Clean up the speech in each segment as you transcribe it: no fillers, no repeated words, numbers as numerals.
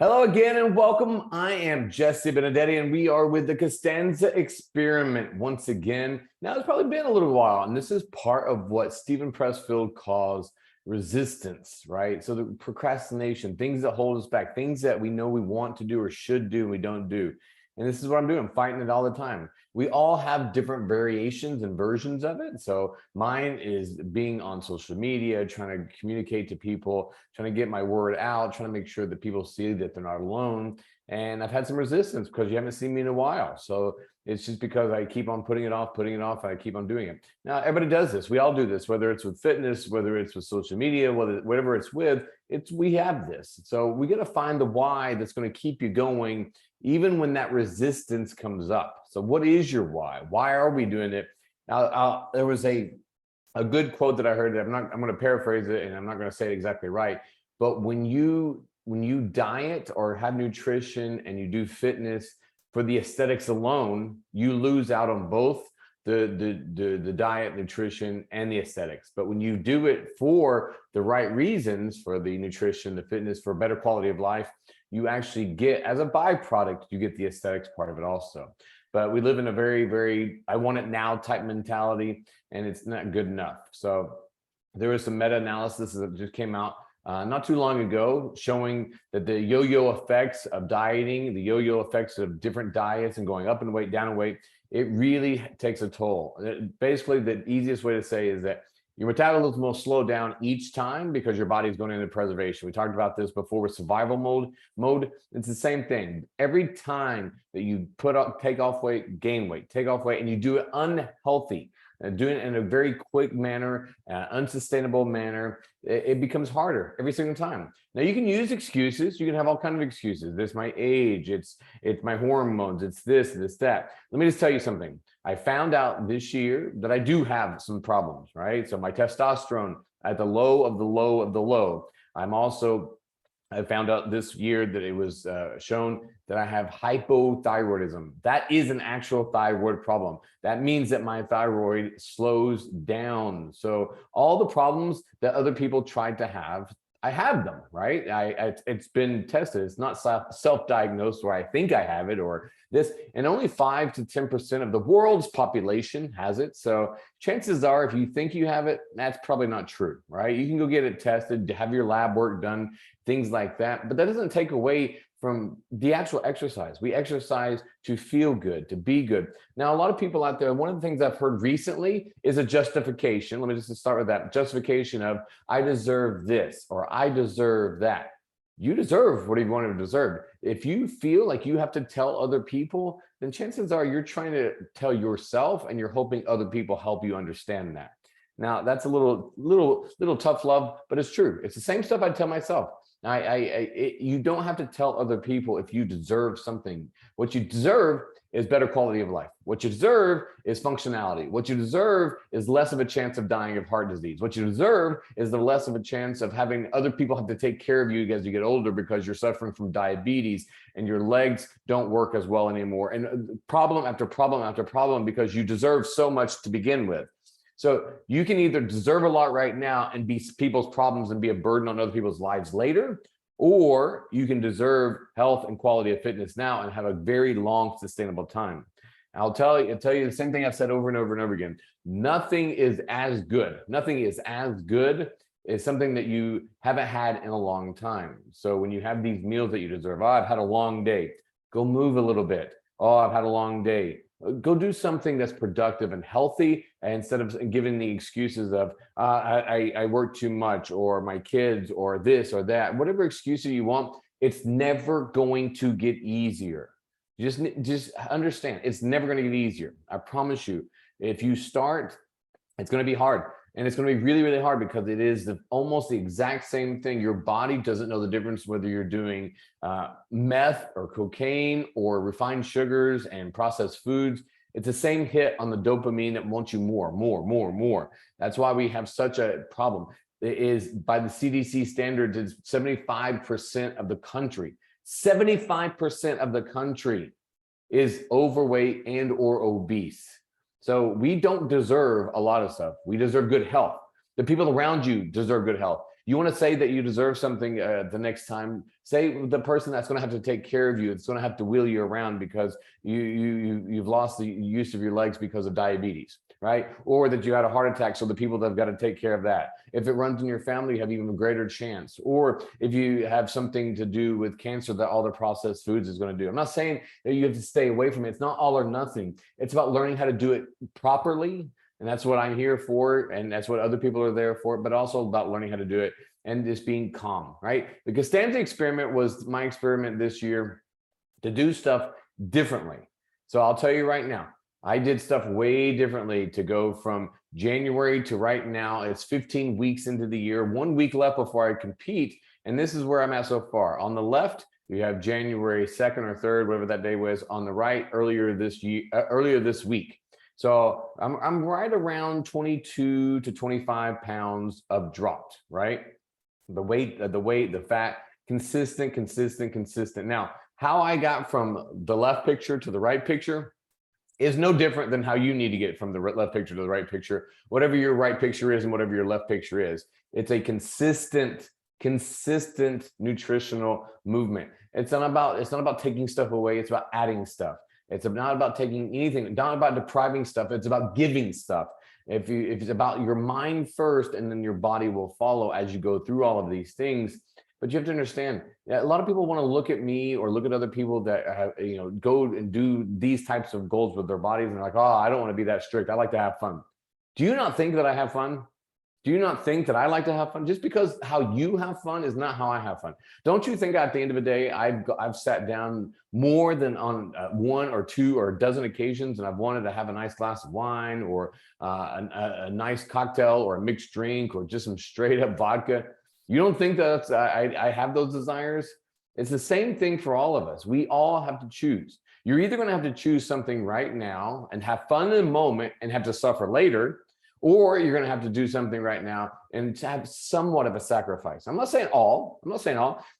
Hello again and welcome. I am Jesse Benedetti and we are with the Costanza experiment once again. Now, it's probably been a little while, and this is part of what Stephen Pressfield calls resistance, right? So the procrastination, things that hold us back, things that we know we want to do or should do and we don't do. And this is what I'm doing. I'm fighting it all the time. We all have different variations and versions of it. So mine is being on social media, trying to communicate to people, trying to get my word out, trying to make sure that people see that they're not alone. And I've had some resistance because you haven't seen me in a while. So it's just because I keep on putting it off, and I keep on doing it. Now, everybody does this. We all do this, whether it's with fitness, whether it's with social media, whatever it's with, we have this. So we got to find the why that's going to keep you going even when that resistance comes up. So what is your why? Why are we doing it? Now, there was a good quote that I heard. I'm going to paraphrase it, and I'm not going to say it exactly right. But when you diet or have nutrition and you do fitness for the aesthetics alone, you lose out on both the diet, nutrition, and the aesthetics. But when you do it for the right reasons, for the nutrition, the fitness, for a better quality of life, you actually get, as a byproduct, you get the aesthetics part of it also. But we live in a very, very, I want it now type mentality, and it's not good enough. So there was some meta-analysis that just came out not too long ago, showing that the yo-yo effects of dieting, the yo-yo effects of different diets and going up in weight, down in weight, it really takes a toll. Basically, the easiest way to say is that your metabolism will slow down each time because your body's going into preservation. We talked about this before with survival mode. It's the same thing. Every time that you take off weight, gain weight, take off weight, and you do it unhealthy, doing it in a very quick manner, unsustainable manner, it becomes harder every single time. Now, you can use excuses. You can have all kinds of excuses. This my age. It's my hormones. It's this, that. Let me just tell you something. I found out this year that I do have some problems, right? So my testosterone at the low of the low of the low. I found out this year that it was shown that I have hypothyroidism. That is an actual thyroid problem. That means that my thyroid slows down. So all the problems that other people tried to have, I have them, right? It's been tested. It's not self-diagnosed where I think I have it or this, and only 5 to 10% of the world's population has it. So chances are, if you think you have it, that's probably not true, right? You can go get it tested, have your lab work done, things like that. But that doesn't take away from the actual exercise. We exercise to feel good, to be good. Now, a lot of people out there, one of the things I've heard recently is a justification. Let me just start with that justification of I deserve this or I deserve that. You deserve what you want to deserve. If you feel like you have to tell other people, then chances are you're trying to tell yourself and you're hoping other people help you understand that. Now, that's a little tough love, but it's true. It's the same stuff I tell myself. You don't have to tell other people if you deserve something. What you deserve is better quality of life. What you deserve is functionality. What you deserve is less of a chance of dying of heart disease. What you deserve is the less of a chance of having other people have to take care of you as you get older because you're suffering from diabetes and your legs don't work as well anymore. And problem after problem after problem because you deserve so much to begin with. So you can either deserve a lot right now and be people's problems and be a burden on other people's lives later, or you can deserve health and quality of fitness now and have a very long, sustainable time. I'll tell you the same thing I've said over and over and over again. Nothing is as good. Nothing is as good as something that you haven't had in a long time. So when you have these meals that you deserve, oh, I've had a long day. Go move a little bit. Oh, I've had a long day. Go do something that's productive and healthy instead of giving the excuses of I work too much or my kids or this or that. Whatever excuses you want, it's never going to get easier. Just understand, it's never going to get easier. I promise you. If you start, it's going to be hard. And it's going to be really, really hard because it is almost the exact same thing. Your body doesn't know the difference whether you're doing meth or cocaine or refined sugars and processed foods. It's the same hit on the dopamine that wants you more. That's why we have such a problem. It is, by the CDC standards, it's 75% of the country. 75% of the country is overweight and or obese. So we don't deserve a lot of stuff. We deserve good health. The people around you deserve good health. You want to say that you deserve something the next time. Say the person that's going to have to take care of you, it's going to have to wheel you around because you've lost the use of your legs because of diabetes, right? Or that you had a heart attack, so the people that have got to take care of that. If it runs in your family, you have even a greater chance. Or if you have something to do with cancer that all the processed foods is going to do. I'm not saying that you have to stay away from it. It's not all or nothing. It's about learning how to do it properly. And that's what I'm here for. And that's what other people are there for, but also about learning how to do it and just being calm, right? The Costanza experiment was my experiment this year to do stuff differently. So I'll tell you right now, I did stuff way differently to go from January to right now. It's 15 weeks into the year, 1 week left before I compete. And this is where I'm at so far. On the left, you have January 2nd or 3rd, whatever that day was. On the right, earlier this week. So I'm right around 22 to 25 pounds of dropped, right? The weight, the fat, consistent. Now, how I got from the left picture to the right picture is no different than how you need to get from the left picture to the right picture. Whatever your right picture is and whatever your left picture is, it's a consistent nutritional movement. It's not about taking stuff away. It's about adding stuff. It's not about taking anything, not about depriving stuff. It's about giving stuff. If it's about your mind first, and then your body will follow as you go through all of these things. But you have to understand, a lot of people want to look at me or look at other people that have, go and do these types of goals with their bodies, and they're like, oh, I don't want to be that strict. I like to have fun. Do you not think that I have fun? Do you not think that I like to have fun? Just because how you have fun is not how I have fun. Don't you think at the end of the day, I've sat down more than on 1 or 2 or a dozen occasions, and I've wanted to have a nice glass of wine or a nice cocktail or a mixed drink or just some straight up vodka? You don't think that I have those desires? It's the same thing for all of us. We all have to choose. You're either going to have to choose something right now and have fun in the moment and have to suffer later, or you're going to have to do something right now and to have somewhat of a sacrifice. I'm not saying all.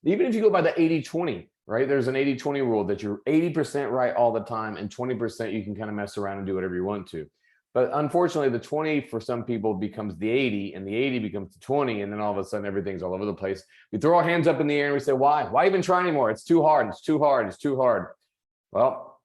Even if you go by the 80-20, right? There's an 80-20 rule that you're 80% right all the time, and 20% you can kind of mess around and do whatever you want to. But unfortunately, the 20 for some people becomes the 80, and the 80 becomes the 20, and then all of a sudden everything's all over the place. We throw our hands up in the air and we say, why? Why even try anymore? It's too hard. It's too hard. It's too hard. Well,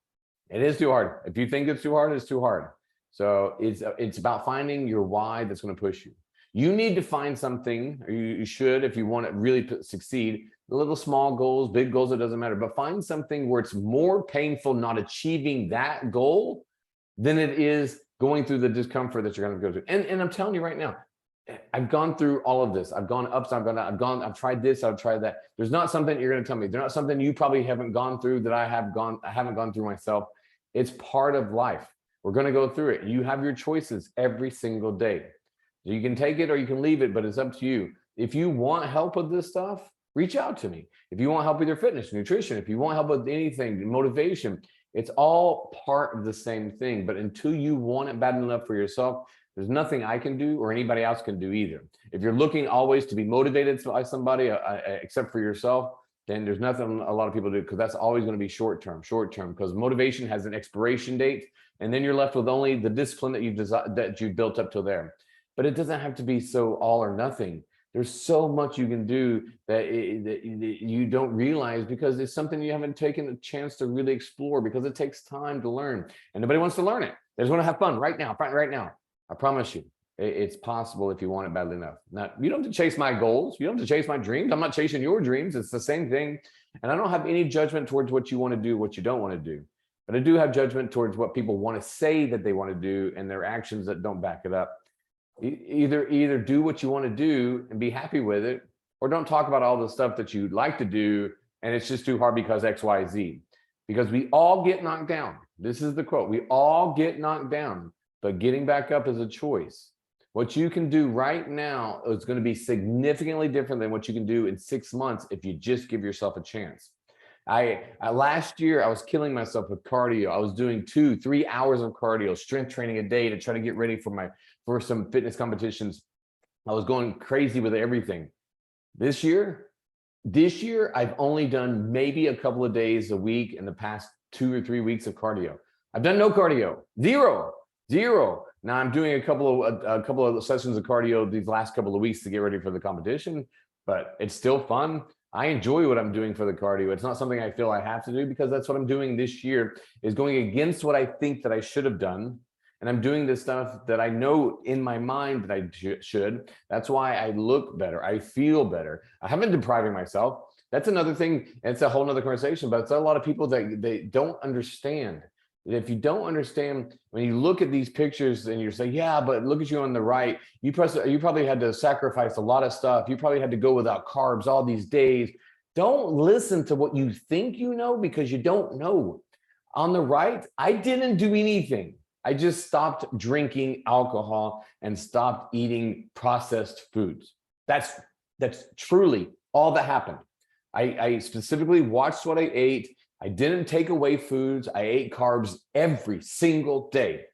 it is too hard. If you think it's too hard, it's too hard. So it's about finding your why that's going to push you. You need to find something, or you should, if you want to really succeed. The little small goals, big goals, it doesn't matter. But find something where it's more painful not achieving that goal than it is going through the discomfort that you're going to go through. And I'm telling you right now, I've gone through all of this. I've gone ups, I've tried this, I've tried that. There's not something you're going to tell me. There's not something you probably haven't gone through that I haven't gone through myself. It's part of life. We're going to go through it. You have your choices every single day. You can take it or you can leave it, but it's up to you. If you want help with this stuff, reach out to me. If you want help with your fitness, nutrition, if you want help with anything, motivation, it's all part of the same thing. But until you want it bad enough for yourself, there's nothing I can do or anybody else can do either. If you're looking always to be motivated by somebody except for yourself, then there's nothing a lot of people do, because that's always going to be short term, because motivation has an expiration date, and then you're left with only the discipline that you've built up till there. But it doesn't have to be so all or nothing. There's so much you can do that you don't realize, because it's something you haven't taken a chance to really explore, because it takes time to learn, and nobody wants to learn it. They just want to have fun right now. I promise you, it's possible if you want it badly enough. Now, you don't have to chase my goals. You don't have to chase my dreams. I'm not chasing your dreams. It's the same thing. And I don't have any judgment towards what you want to do, what you don't want to do. But I do have judgment towards what people want to say that they want to do and their actions that don't back it up. Either do what you want to do and be happy with it, or don't talk about all the stuff that you'd like to do and it's just too hard because X, Y, Z. Because we all get knocked down. This is the quote. We all get knocked down, but getting back up is a choice. What you can do right now is going to be significantly different than what you can do in 6 months if you just give yourself a chance. Last year, I was killing myself with cardio. I was doing 2-3 hours of cardio, strength training a day to try to get ready for some fitness competitions. I was going crazy with everything. This year, I've only done maybe a couple of days a week in the past 2 or 3 weeks of cardio. I've done no cardio, zero. Now I'm doing a couple of sessions of cardio these last couple of weeks to get ready for the competition, but it's still fun. I enjoy what I'm doing for the cardio. It's not something I feel I have to do because that's what I'm doing this year, is going against what I think that I should have done. And I'm doing this stuff that I know in my mind that I should. That's why I look better. I feel better. I haven't been depriving myself. That's another thing. It's a whole nother conversation, but it's a lot of people that they don't understand. If you don't understand, when you look at these pictures and you say, yeah, but look at you on the right, you probably had to sacrifice a lot of stuff. You probably had to go without carbs all these days. Don't listen to what you think you know, because you don't know. On the right, I didn't do anything. I just stopped drinking alcohol and stopped eating processed foods. That's truly all that happened. I specifically watched what I ate. I didn't take away foods. I ate carbs every single day,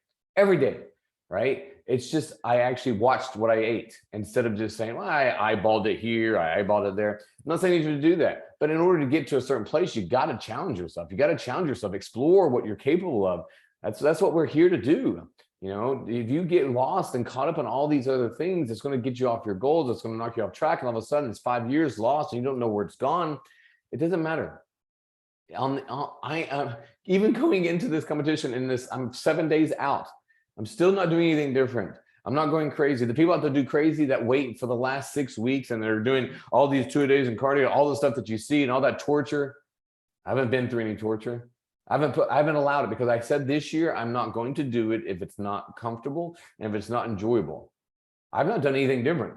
right? It's just, I actually watched what I ate instead of just saying, well, I eyeballed it here, I eyeballed it there. I'm not saying you should do that, but in order to get to a certain place, you got to challenge yourself. You got to challenge yourself, explore what you're capable of. That's what we're here to do. You know, if you get lost and caught up on all these other things, it's going to get you off your goals. It's going to knock you off track. And all of a sudden it's 5 years lost and you don't know where it's gone. It doesn't matter. Even going into this competition I'm 7 days out. I'm still not doing anything different. I'm not going crazy. The people out there do crazy that wait for the last 6 weeks and they're doing all these 2-a-days in cardio, all the stuff that you see and all that torture. I haven't been through any torture. I haven't allowed it, because I said this year I'm not going to do it if it's not comfortable and if it's not enjoyable. I've not done anything different.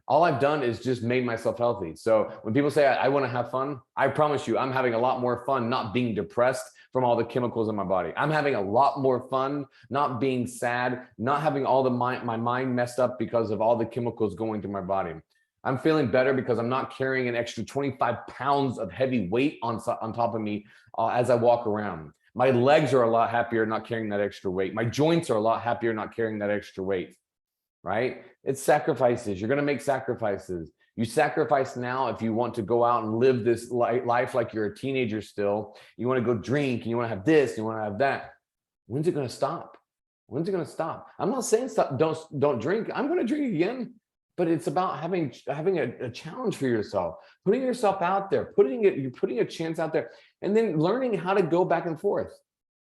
All I've done is just made myself healthy. So when people say I want to have fun, I promise you I'm having a lot more fun not being depressed from all the chemicals in my body. I'm having a lot more fun not being sad, not having all my mind messed up because of all the chemicals going through my body. I'm feeling better because I'm not carrying an extra 25 pounds of heavy weight on top of me as I walk around. My legs are a lot happier not carrying that extra weight. My joints are a lot happier not carrying that extra weight, right? It's sacrifices. You're going to make sacrifices. You sacrifice now if you want to go out and live this life like you're a teenager still. You want to go drink and you want to have this, and you want to have that. When's it going to stop? When's it going to stop? I'm not saying stop, don't drink. I'm going to drink again. But it's about having a challenge for yourself, putting yourself out there, you're putting a chance out there, and then learning how to go back and forth.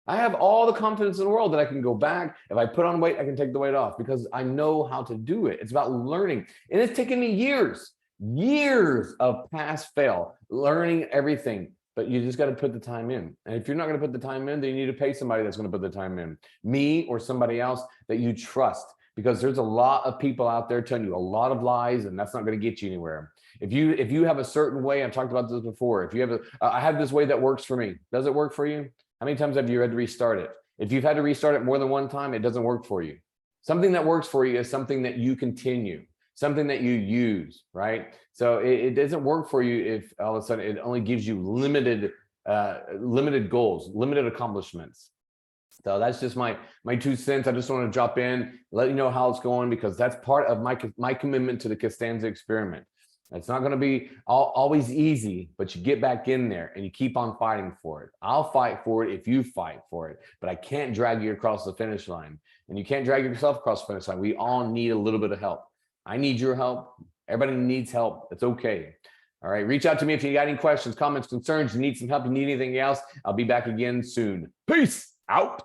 I have all the confidence in the world that I can go back. If I put on weight, I can take the weight off because I know how to do it. It's about learning. And it's taken me years of pass fail, learning everything. But you just got to put the time in. And if you're not going to put the time in, then you need to pay somebody that's going to put the time in. Me or somebody else that you trust. Because there's a lot of people out there telling you a lot of lies, and that's not going to get you anywhere. If you have a certain way, I've talked about this before. If you have I have this way that works for me. Does it work for you? How many times have you had to restart it? If you've had to restart it more than one time, it doesn't work for you. Something that works for you is something that you continue, something that you use, right? So it doesn't work for you if all of a sudden it only gives you limited goals, limited accomplishments. So that's just my 2 cents. I just want to drop in, let you know how it's going, because that's part of my commitment to the Costanza experiment. It's not going to be always easy, but you get back in there and you keep on fighting for it. I'll fight for it if you fight for it, but I can't drag you across the finish line, and you can't drag yourself across the finish line. We all need a little bit of help. I need your help. Everybody needs help. It's okay. All right. Reach out to me if you got any questions, comments, concerns, you need some help, you need anything else. I'll be back again soon. Peace out.